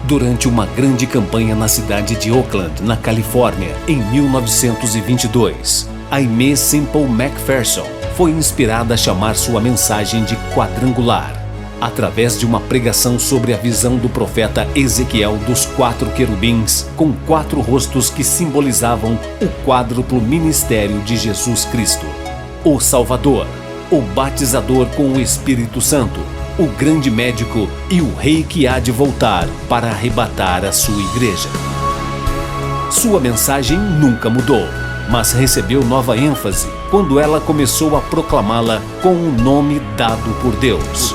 Durante uma grande campanha na cidade de Oakland, na Califórnia, em 1922, Aimee Semple McPherson foi inspirada a chamar sua mensagem de quadrangular, através de uma pregação sobre a visão do profeta Ezequiel dos 4 querubins com 4 rostos que simbolizavam o quádruplo ministério de Jesus Cristo: o Salvador, o Batizador com o Espírito Santo, o grande médico e o rei que há de voltar para arrebatar a sua igreja. Sua mensagem nunca mudou, mas recebeu nova ênfase quando ela começou a proclamá-la com o nome dado por Deus: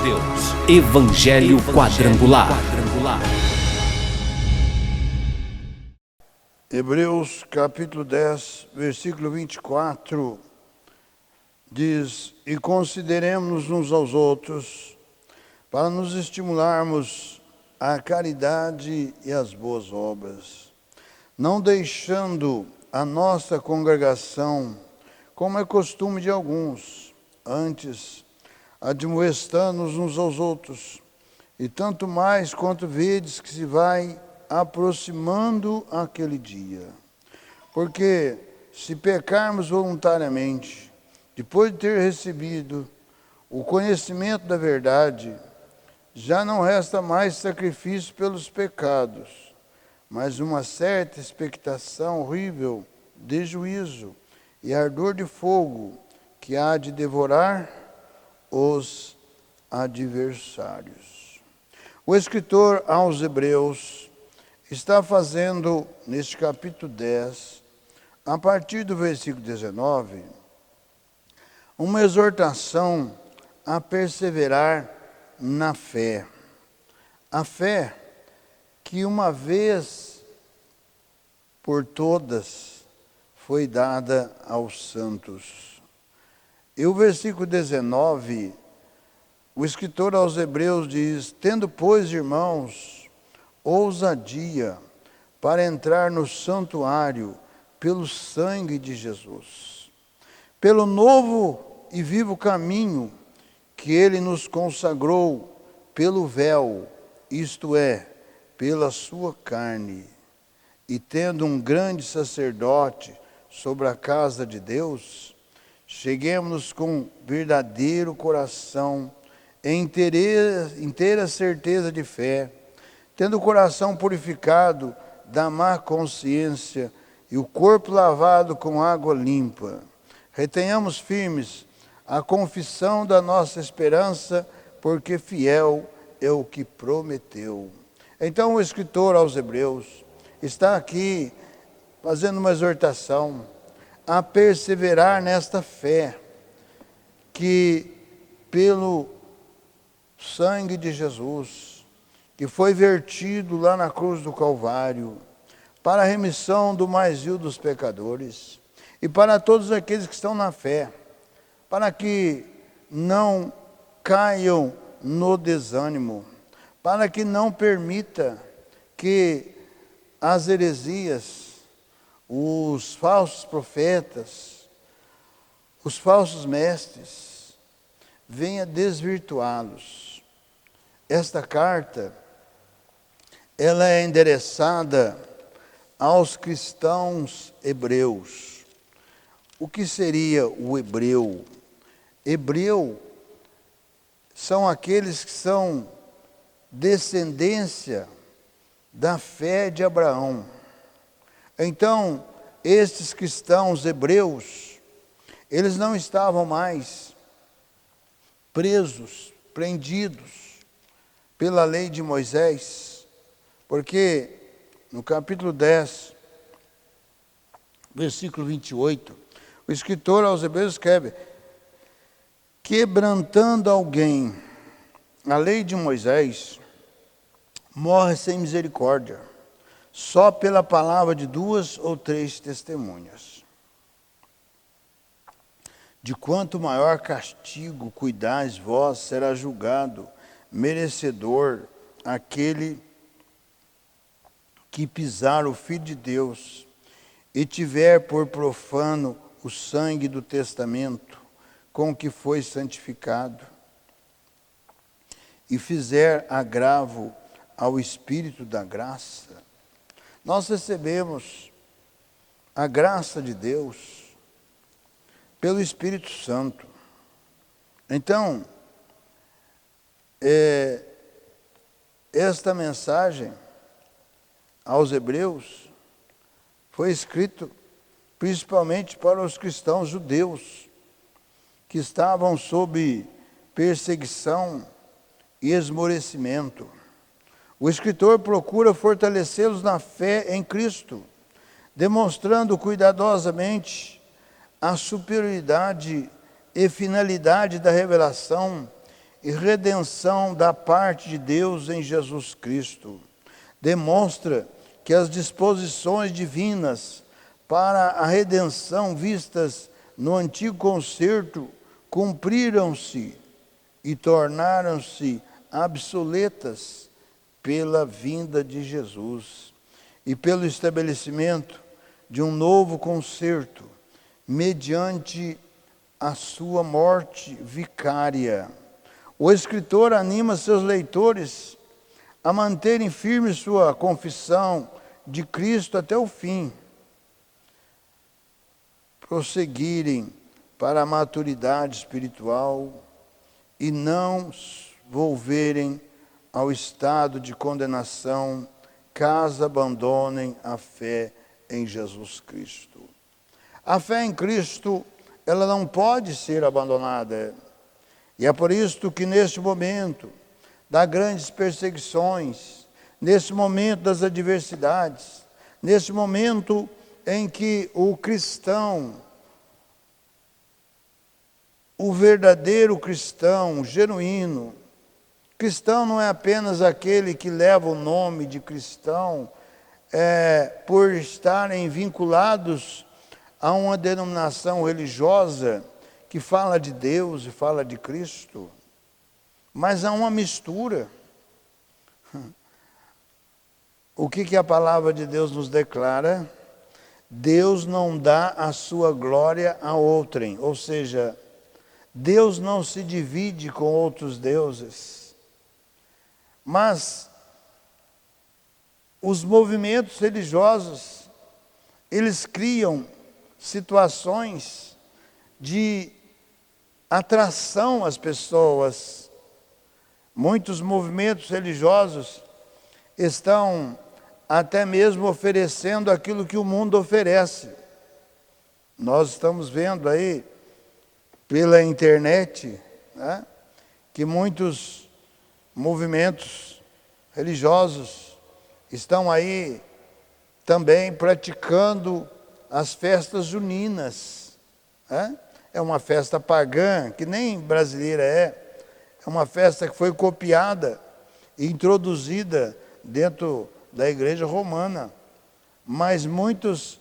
Evangelho Quadrangular. Hebreus capítulo 10, versículo 24, diz: E consideremos uns aos outros, para nos estimularmos à caridade e às boas obras, não deixando a nossa congregação, como é costume de alguns, antes admoestando-nos uns aos outros, e tanto mais quanto vedes que se vai aproximando aquele dia. Porque se pecarmos voluntariamente, depois de ter recebido o conhecimento da verdade, já não resta mais sacrifício pelos pecados, mas uma certa expectação horrível de juízo e ardor de fogo que há de devorar os adversários. O escritor aos Hebreus está fazendo, neste capítulo 10, a partir do versículo 19, uma exortação a perseverar na fé. A fé que uma vez por todas foi dada aos santos. E o versículo 19, o escritor aos Hebreus diz: Tendo, pois, irmãos, ousadia para entrar no santuário pelo sangue de Jesus, pelo novo e vivo caminho que ele nos consagrou pelo véu, isto é, pela sua carne, e tendo um grande sacerdote sobre a casa de Deus, cheguemos-nos com verdadeiro coração, em inteira certeza de fé, tendo o coração purificado da má consciência e o corpo lavado com água limpa. Retenhamos firmes a confissão da nossa esperança, porque fiel é o que prometeu. Então o escritor aos Hebreus está aqui fazendo uma exortação a perseverar nesta fé, que pelo sangue de Jesus, que foi vertido lá na cruz do Calvário, para a remissão do mais vil dos pecadores, e para todos aqueles que estão na fé, para que não caiam no desânimo, para que não permita que as heresias, os falsos profetas, os falsos mestres, venham desvirtuá-los. Esta carta, ela é endereçada aos cristãos hebreus. O que seria o hebreu? Hebreu são aqueles que são descendência da fé de Abraão. Então, estes cristãos hebreus, eles não estavam mais prendidos pela lei de Moisés, porque no capítulo 10, versículo 28, o escritor aos Hebreus escreve: quebrantando alguém a lei de Moisés, morre sem misericórdia, só pela palavra de 2 ou 3 testemunhas. De quanto maior castigo cuidais vós, será julgado merecedor aquele que pisar o Filho de Deus e tiver por profano o sangue do testamento com que foi santificado, e fizer agravo ao Espírito da graça. Nós recebemos a graça de Deus pelo Espírito Santo. Então, esta mensagem aos Hebreus foi escrita principalmente para os cristãos judeus que estavam sob perseguição e esmorecimento. O escritor procura fortalecê-los na fé em Cristo, demonstrando cuidadosamente a superioridade e finalidade da revelação e redenção da parte de Deus em Jesus Cristo. Demonstra que as disposições divinas para a redenção vistas no antigo concerto cumpriram-se e tornaram-se obsoletas pela vinda de Jesus e pelo estabelecimento de um novo concerto mediante a sua morte vicária. O escritor anima seus leitores a manterem firme sua confissão de Cristo até o fim, prosseguirem para a maturidade espiritual e não volverem ao estado de condenação caso abandonem a fé em Jesus Cristo. A fé em Cristo, ela não pode ser abandonada. E é por isso que neste momento das grandes perseguições, nesse momento das adversidades, nesse momento em que o cristão, o verdadeiro cristão, genuíno, cristão não é apenas aquele que leva o nome de cristão por estarem vinculados a uma denominação religiosa que fala de Deus e fala de Cristo, mas há uma mistura. O que a palavra de Deus nos declara? Deus não dá a sua glória a outrem, ou seja, Deus não se divide com outros deuses. Mas os movimentos religiosos, eles criam situações de atração às pessoas. Muitos movimentos religiosos estão até mesmo oferecendo aquilo que o mundo oferece. Nós estamos vendo aí pela internet, né, que muitos movimentos religiosos estão aí também praticando as festas juninas. Né? É uma festa pagã, que nem brasileira é uma festa que foi copiada e introduzida dentro da igreja romana. Mas muitos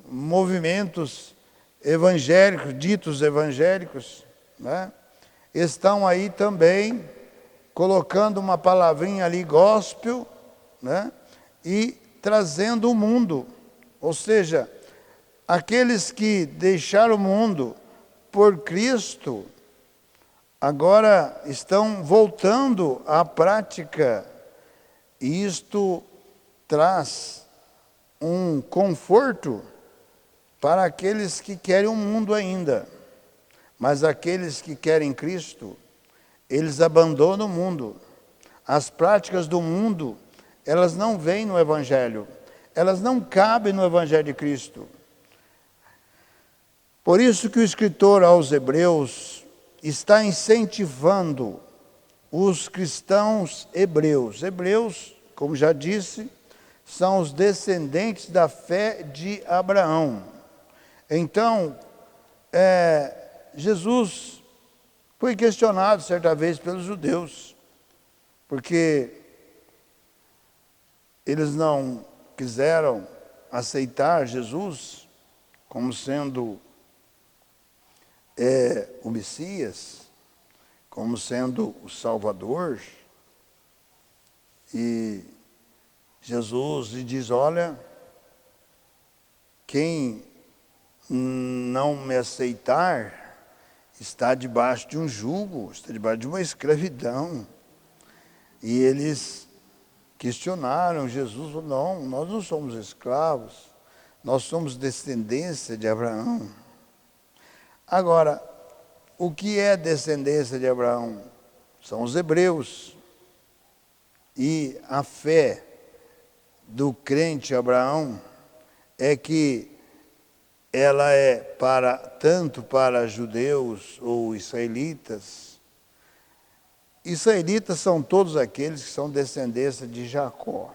movimentos evangélicos, ditos evangélicos, né, estão aí também colocando uma palavrinha ali, gospel, né, e trazendo o mundo. Ou seja, aqueles que deixaram o mundo por Cristo, agora estão voltando à prática, e isto traz um conforto para aqueles que querem o mundo ainda. Mas aqueles que querem Cristo, eles abandonam o mundo. As práticas do mundo, elas não vêm no Evangelho, elas não cabem no Evangelho de Cristo. Por isso que o escritor aos Hebreus está incentivando os cristãos hebreus. Hebreus, como já disse, são os descendentes da fé de Abraão. Então, Jesus foi questionado certa vez pelos judeus, porque eles não quiseram aceitar Jesus como sendo o Messias, como sendo o Salvador. E Jesus lhe diz: olha, quem não me aceitar está debaixo de um jugo, está debaixo de uma escravidão. E eles questionaram Jesus, não, nós não somos escravos, nós somos descendência de Abraão. Agora, o que é descendência de Abraão? São os hebreus. E a fé do crente Abraão é que ela é tanto para judeus ou israelitas. Israelitas são todos aqueles que são descendência de Jacó.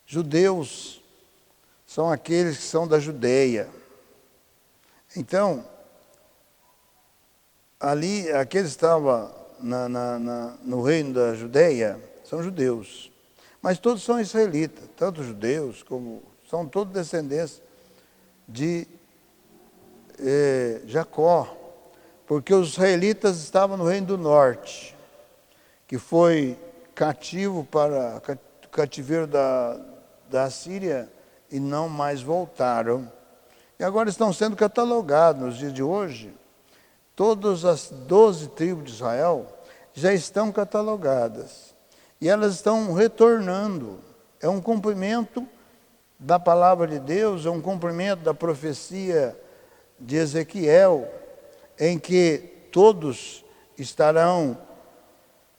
Judeus são aqueles que são da Judeia. Então, ali, aqueles que estavam no reino da Judeia, são judeus. Mas todos são israelitas, tanto judeus como são todos descendentes de Jacó, porque os israelitas estavam no reino do norte, que foi cativo para o cativeiro da Síria e não mais voltaram. E agora estão sendo catalogados nos dias de hoje. Todas as 12 tribos de Israel já estão catalogadas. E elas estão retornando. É um cumprimento da palavra de Deus, é um cumprimento da profecia de Ezequiel, em que todos estarão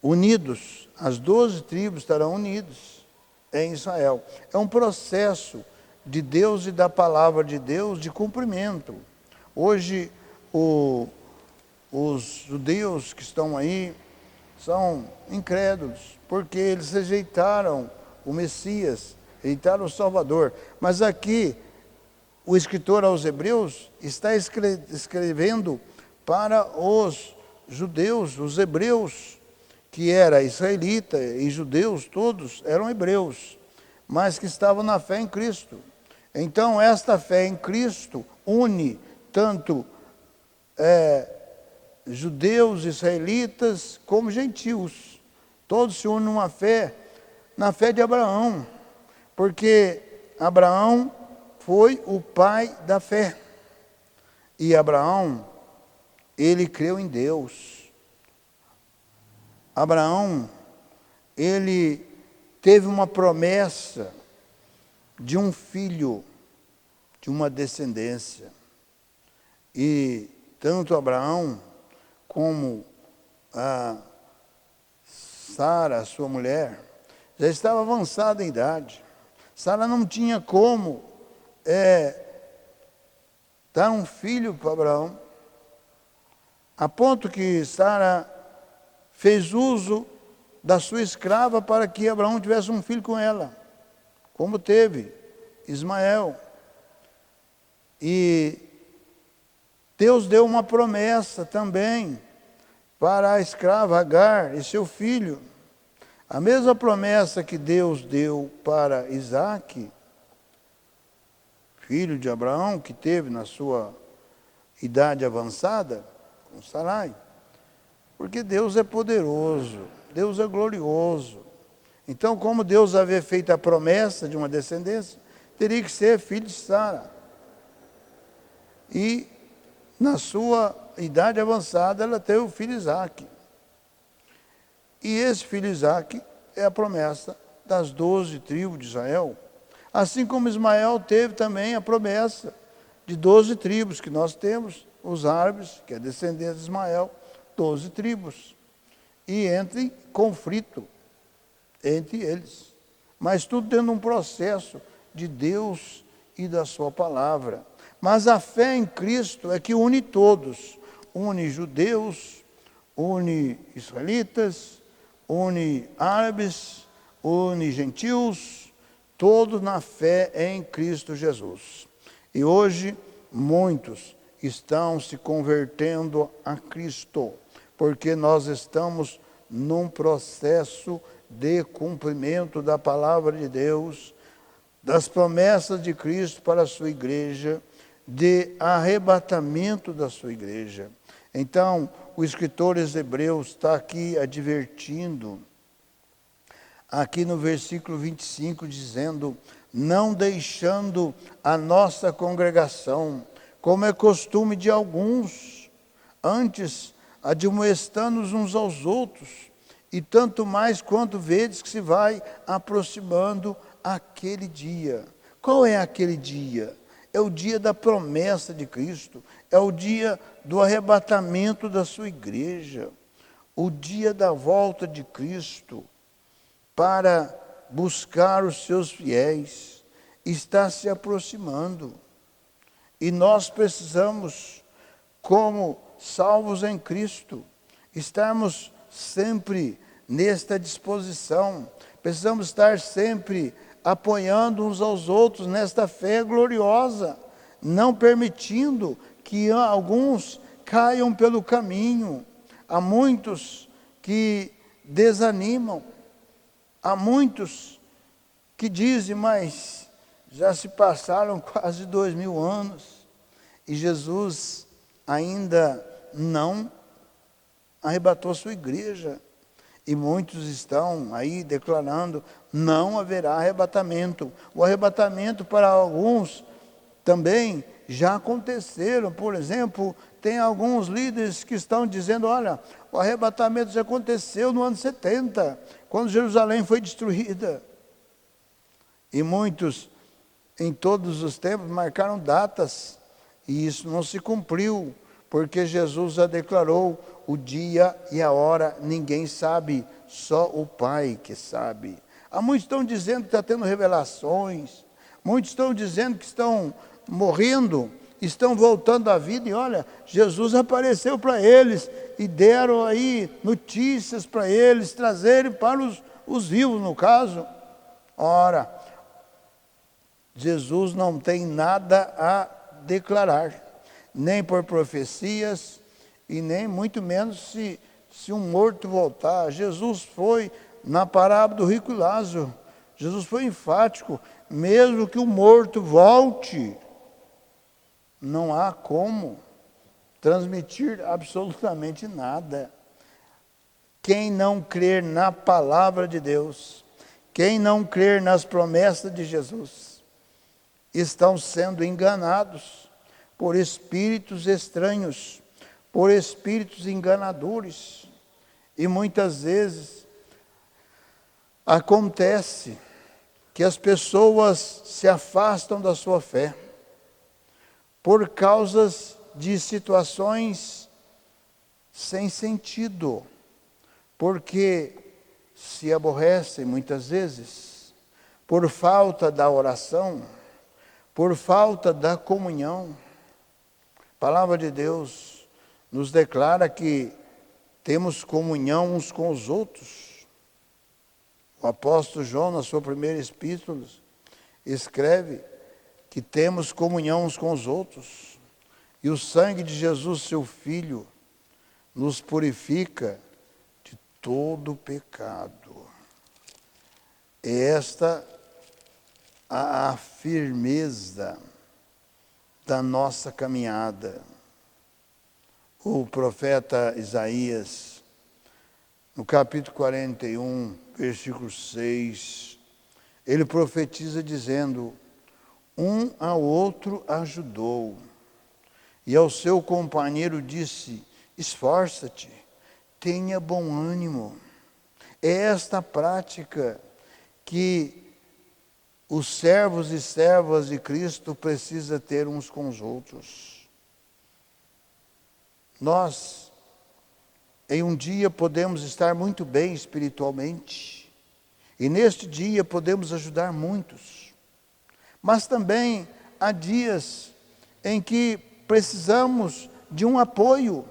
unidos, as 12 tribos estarão unidas em Israel. É um processo de Deus e da palavra de Deus de cumprimento. Hoje, os judeus que estão aí são incrédulos, porque eles rejeitaram o Messias, rejeitaram o Salvador. Mas aqui, o escritor aos Hebreus está escrevendo para os judeus, os hebreus, que era israelita e judeus, todos eram hebreus, mas que estavam na fé em Cristo. Então, esta fé em Cristo une tanto judeus, israelitas, como gentios. Todos se unem na fé de Abraão, porque Abraão foi o pai da fé. E Abraão, ele creu em Deus. Abraão, ele teve uma promessa de um filho, de uma descendência. E tanto Abraão como a Sara, sua mulher, já estava avançada em idade. Sara não tinha como dar um filho para Abraão, a ponto que Sara fez uso da sua escrava para que Abraão tivesse um filho com ela, como teve Ismael. E Deus deu uma promessa também para a escrava Agar e seu filho. A mesma promessa que Deus deu para Isaque, filho de Abraão, que teve na sua idade avançada, com Sarai. Porque Deus é poderoso, Deus é glorioso. Então, como Deus havia feito a promessa de uma descendência, teria que ser filho de Sara. E na sua idade avançada, ela teve o filho Isaque. E esse filho Isaque é a promessa das 12 tribos de Israel. Assim como Ismael teve também a promessa de 12 tribos, que nós temos, os árabes, que é descendente de Ismael, 12 tribos. E entra em conflito entre eles. Mas tudo dentro de um processo de Deus e da sua palavra. Mas a fé em Cristo é que une todos. Une judeus, une israelitas, une árabes, une gentios, todos na fé em Cristo Jesus. E hoje, muitos estão se convertendo a Cristo, porque nós estamos num processo de cumprimento da palavra de Deus, das promessas de Cristo para a sua igreja, de arrebatamento da sua igreja. Então, o escritor aos Hebreus está aqui advertindo, aqui no versículo 25, dizendo: não deixando a nossa congregação, como é costume de alguns, antes admoestando-nos uns aos outros, e tanto mais quanto vedes que se vai aproximando aquele dia. Qual é aquele dia? É o dia da promessa de Cristo, é o dia do arrebatamento da sua igreja, o dia da volta de Cristo para buscar os seus fiéis, está se aproximando. E nós precisamos, como salvos em Cristo, estarmos sempre nesta disposição, precisamos estar sempre apoiando uns aos outros nesta fé gloriosa, não permitindo que alguns caiam pelo caminho. Há muitos que desanimam, há muitos que dizem, mas já se passaram quase 2000 anos e Jesus ainda não arrebatou sua igreja. E muitos estão aí declarando, não haverá arrebatamento. O arrebatamento para alguns também já aconteceram. Por exemplo, tem alguns líderes que estão dizendo, olha, o arrebatamento já aconteceu no ano 70, quando Jerusalém foi destruída. E muitos, em todos os tempos, marcaram datas, e isso não se cumpriu, porque Jesus já declarou o dia e a hora, ninguém sabe, só o Pai que sabe. Há muitos que estão dizendo que está tendo revelações, muitos estão dizendo que estão morrendo, estão voltando à vida, e olha, Jesus apareceu para eles, e deram aí notícias para eles, trazerem para os vivos, no caso. Ora, Jesus não tem nada a declarar, nem por profecias, e nem muito menos se um morto voltar. Jesus foi na parábola do rico e Lázaro. Jesus foi enfático, mesmo que o morto volte, não há como transmitir absolutamente nada. Quem não crer na palavra de Deus, quem não crer nas promessas de Jesus, estão sendo enganados por espíritos estranhos, por espíritos enganadores. E muitas vezes acontece que as pessoas se afastam da sua fé por causas de situações sem sentido, porque se aborrecem muitas vezes por falta da oração, por falta da comunhão. A palavra de Deus nos declara que temos comunhão uns com os outros. O apóstolo João, na sua primeira epístola, escreve que temos comunhão uns com os outros. E o sangue de Jesus, seu Filho, nos purifica de todo pecado. É esta a firmeza da nossa caminhada. O profeta Isaías, no capítulo 41, versículo 6, ele profetiza dizendo, um ao outro ajudou, e ao seu companheiro disse, esforça-te, tenha bom ânimo. É esta prática que os servos e servas de Cristo precisam ter uns com os outros. Nós, em um dia, podemos estar muito bem espiritualmente, e neste dia podemos ajudar muitos. Mas também há dias em que precisamos de um apoio,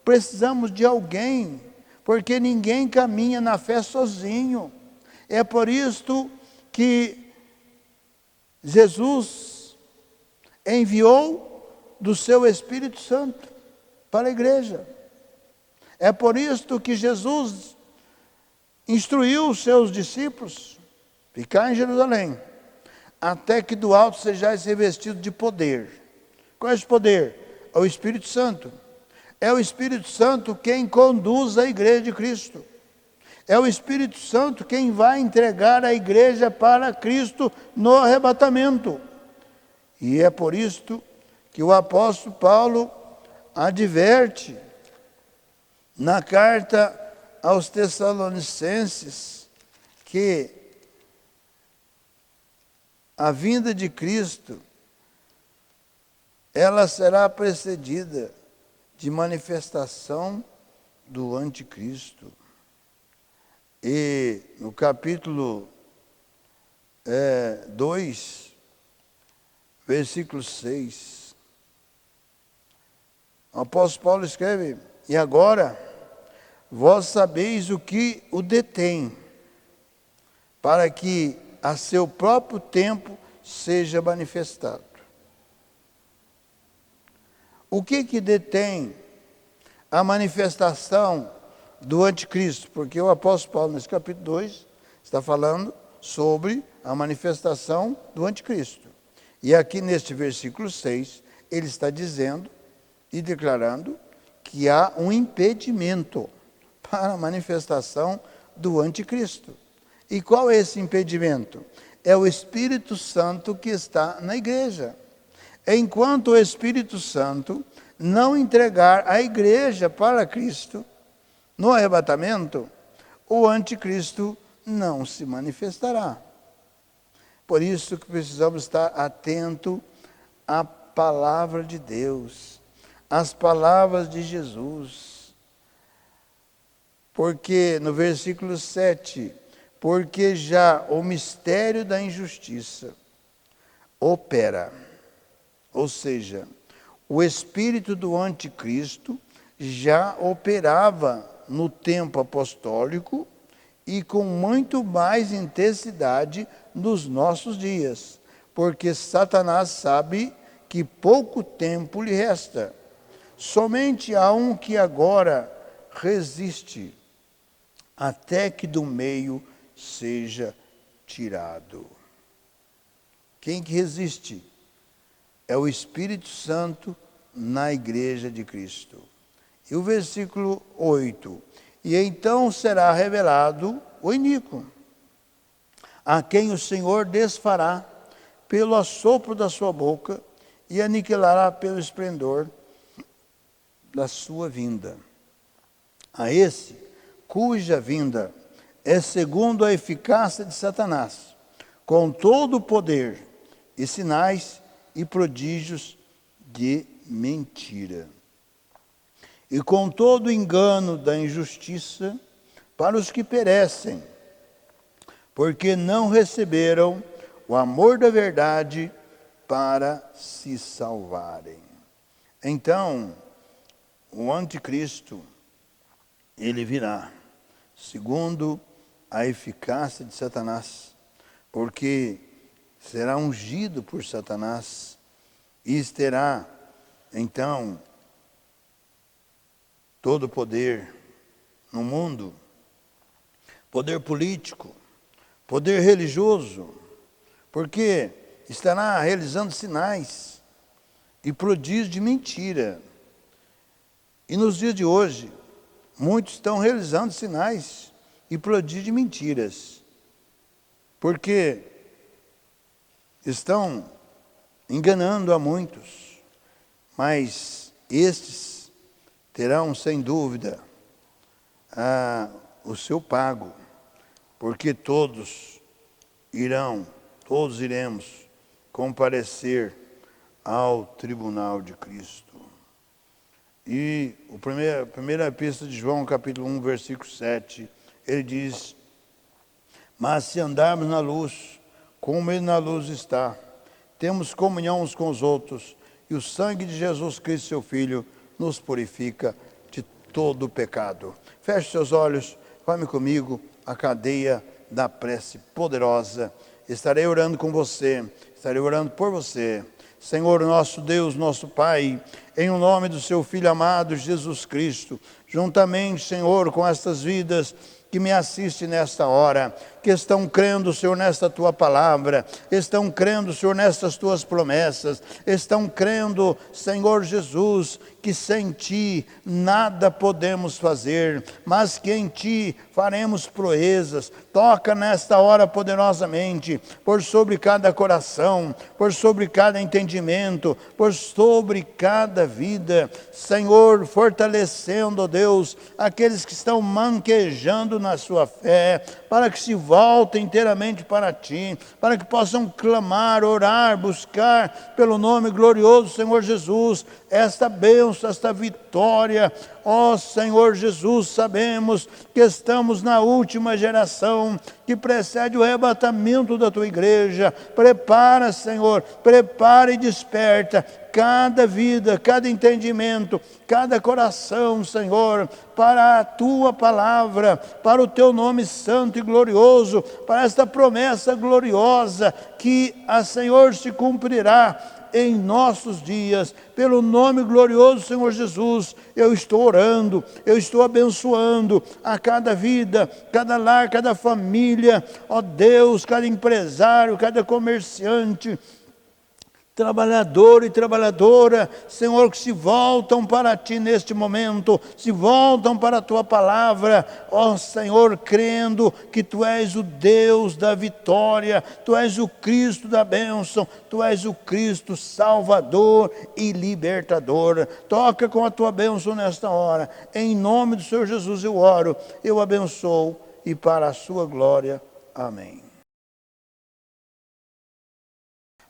precisamos de alguém, porque ninguém caminha na fé sozinho. É por isso que Jesus enviou do seu Espírito Santo para a igreja. É por isso que Jesus instruiu os seus discípulos, ficar em Jerusalém, até que do alto sejais revestidos de poder. Qual é esse poder? É o Espírito Santo. É o Espírito Santo quem conduz a igreja de Cristo. É o Espírito Santo quem vai entregar a igreja para Cristo no arrebatamento. E é por isto que o apóstolo Paulo adverte na carta aos Tessalonicenses que a vinda de Cristo, ela será precedida de manifestação do anticristo. E no capítulo 2, versículo 6, o apóstolo Paulo escreve: e agora vós sabeis o que o detém, para que a seu próprio tempo seja manifestado. O que detém a manifestação do anticristo? Porque o apóstolo Paulo, nesse capítulo 2, está falando sobre a manifestação do anticristo. E aqui neste versículo 6, ele está dizendo e declarando que há um impedimento para a manifestação do anticristo. E qual é esse impedimento? É o Espírito Santo que está na igreja. Enquanto o Espírito Santo não entregar a igreja para Cristo, no arrebatamento, o anticristo não se manifestará. Por isso que precisamos estar atentos à palavra de Deus, às palavras de Jesus. Porque no versículo 7, porque já o mistério da injustiça opera, ou seja, o espírito do anticristo já operava no tempo apostólico e com muito mais intensidade nos nossos dias, porque Satanás sabe que pouco tempo lhe resta. Somente há um que agora resiste, até que do meio seja tirado. Quem que resiste? É o Espírito Santo na igreja de Cristo. E o versículo 8: e então será revelado o iníquo, a quem o Senhor desfará pelo assopro da sua boca e aniquilará pelo esplendor da sua vinda. A esse, cuja vinda é segundo a eficácia de Satanás, com todo o poder e sinais e prodígios de mentira, e com todo o engano da injustiça para os que perecem, porque não receberam o amor da verdade para se salvarem. Então, o anticristo, ele virá, segundo a eficácia de Satanás, porque será ungido por Satanás e terá, então, todo o poder no mundo, poder político, poder religioso, porque estará realizando sinais e prodígios de mentira. E nos dias de hoje, muitos estão realizando sinais e prodígios de mentiras, porque estão enganando a muitos, mas estes terão, sem dúvida, o seu pago, porque todos iremos comparecer ao tribunal de Cristo. E a primeira epístola de João, capítulo 1, versículo 7, ele diz: mas se andarmos na luz, como ele na luz está, temos comunhão uns com os outros, e o sangue de Jesus Cristo, seu Filho, nos purifica de todo o pecado. Feche seus olhos, forme comigo a cadeia da prece poderosa. Estarei orando com você, estarei orando por você. Senhor, nosso Deus, nosso Pai, em o nome do seu Filho amado, Jesus Cristo, juntamente, Senhor, com estas vidas que me assistem nesta hora, que estão crendo, Senhor, nesta Tua palavra, estão crendo, Senhor, nestas Tuas promessas, estão crendo, Senhor Jesus, que sem Ti nada podemos fazer, mas que em Ti faremos proezas. Toca nesta hora poderosamente, por sobre cada coração, por sobre cada entendimento, por sobre cada cada vida. Senhor, fortalecendo, ó Deus, aqueles que estão manquejando na sua fé, para que se voltem inteiramente para Ti, para que possam clamar, orar, buscar pelo nome glorioso do Senhor Jesus, esta bênção, esta vitória. Ó Senhor Jesus, sabemos que estamos na última geração que precede o arrebatamento da Tua igreja. Prepara, Senhor, prepara e desperta cada vida, cada entendimento, cada coração, Senhor, para a Tua palavra, para o Teu nome santo e glorioso, para esta promessa gloriosa que a Senhor se cumprirá em nossos dias. Pelo nome glorioso do Senhor Jesus, eu estou orando, eu estou abençoando a cada vida, cada lar, cada família, ó Deus, cada empresário, cada comerciante, trabalhador e trabalhadora, Senhor, que se voltam para Ti neste momento, se voltam para a Tua palavra, ó Senhor, crendo que Tu és o Deus da vitória, Tu és o Cristo da bênção, Tu és o Cristo Salvador e Libertador. Toca com a Tua bênção nesta hora, em nome do Senhor Jesus eu oro, eu abençoo e para a Sua glória. Amém.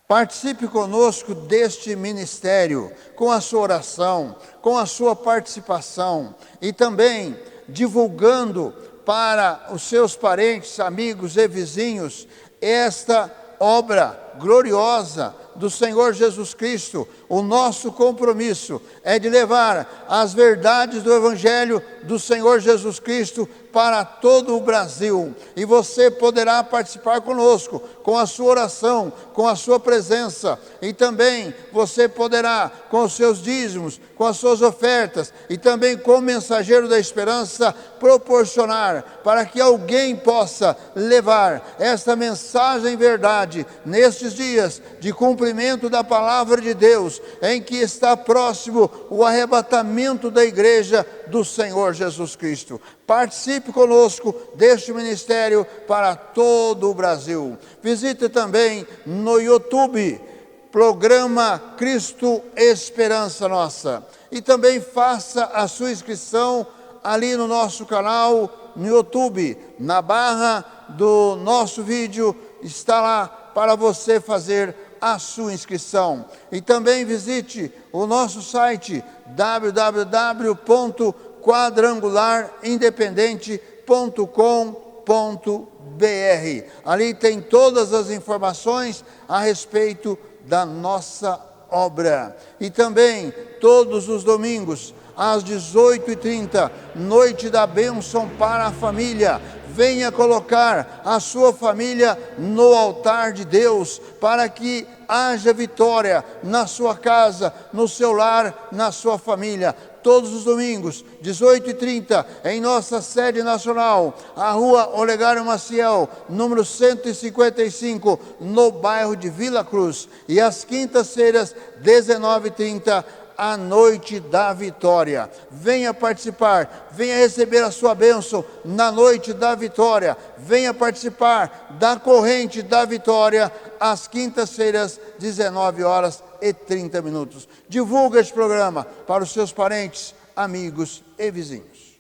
Participe conosco deste ministério, com a sua oração, com a sua participação e também divulgando para os seus parentes, amigos e vizinhos esta obra gloriosa do Senhor Jesus Cristo. O nosso compromisso é de levar as verdades do Evangelho do Senhor Jesus Cristo para todo o Brasil. E você poderá participar conosco, com a sua oração, com a sua presença. E também você poderá, com os seus dízimos, com as suas ofertas, e também como mensageiro da esperança, proporcionar para que alguém possa levar esta mensagem verdade nestes dias de cumprimento da palavra de Deus, em que está próximo o arrebatamento da igreja do Senhor Jesus Cristo. Participe conosco deste ministério para todo o Brasil. Visite também no YouTube, programa Cristo Esperança Nossa. E também faça a sua inscrição ali no nosso canal no YouTube. Na barra do nosso vídeo está lá para você fazer a sua inscrição. E também visite o nosso site www.quadrangularirindependente.com.br. Ali tem todas as informações a respeito da nossa obra. E também todos os domingos às 18h30, noite da bênção para a família. Venha colocar a sua família no altar de Deus, para que haja vitória na sua casa, no seu lar, na sua família. Todos os domingos, 18h30, em nossa sede nacional, a rua Olegário Maciel, número 155, no bairro de Vila Cruz. E às quintas-feiras, 19h30, a noite da vitória. Venha participar, venha receber a sua bênção na noite da vitória. Venha participar da corrente da vitória às quintas-feiras, 19h30. Divulgue este programa para os seus parentes, amigos e vizinhos.